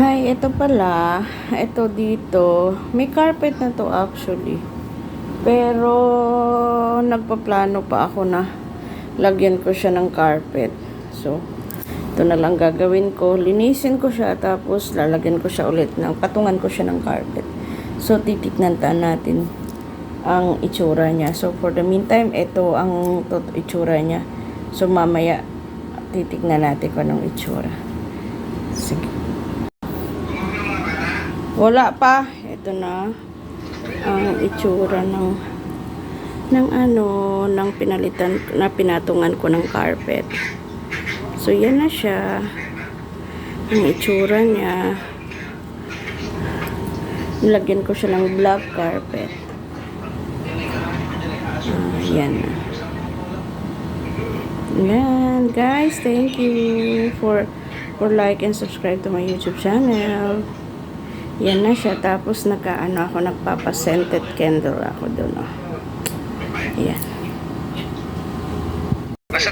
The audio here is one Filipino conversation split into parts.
Hi, ito pala. Ito dito. May carpet na to actually. Pero, nagpaplano pa ako na lagyan ko siya ng carpet. So, ito na lang gagawin ko. Linisin ko siya tapos lalagyan ko siya ulit ng patungan ko siya ng carpet. So, titignan natin ang itsura niya. So, for the meantime, ito ang itsura niya. So, mamaya titignan natin kung anong itsura. Sige. Wala pa. Ito na ang itsura ng pinalitan na pinatungan ko ng carpet. So yan na siya. Ang itsura niya. Nilagyan ko siya ng black carpet. Yan na. Yan, guys, thank you for like and subscribe to my YouTube channel. Yan na siya. Tapos nagpapa-scented candle ako doon. Oh. Yan.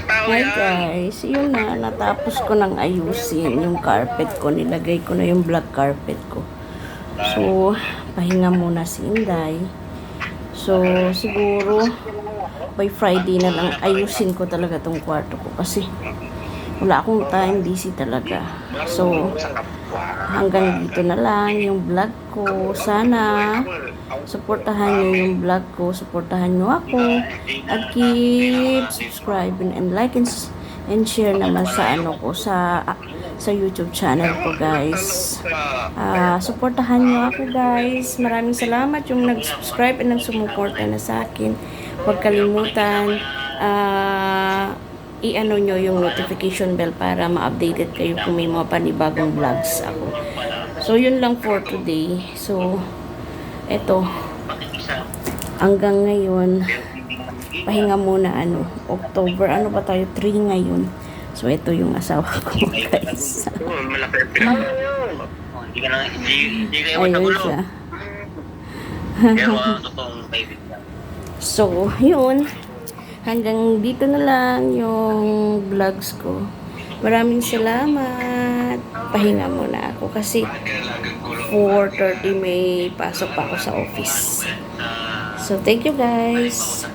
Hi guys. Yun na. Natapos ko nang ayusin yung carpet ko. Nilagay ko na yung black carpet ko. So, pahinga muna si Inday. So, siguro by Friday na lang ayusin ko talaga tong kwarto ko. Kasi wala akong time. Busy talaga. So, hanggang dito na lang yung vlog ko. Sana suportahan nyo yung vlog ko, suportahan nyo ako, at keep subscribing and like and share naman sa sa YouTube channel ko, guys. Suportahan nyo ako, guys. Maraming salamat yung nag-subscribe and nag-sumuporta na sa akin. Huwag kalimutan i-ano nyo yung notification bell para ma-updated kayo kung may mga panibagong vlogs ako. So, yun lang for today. So, eto. Hanggang ngayon, pahinga muna October. Ano ba tayo? 3 ngayon. So, ito yung asawa ko, guys. Ayun siya. So, yun. Hanggang dito na lang yung vlogs ko. Maraming salamat. Pahinga muna ako kasi 4:30 may pasok pa ako sa office. So, thank you guys.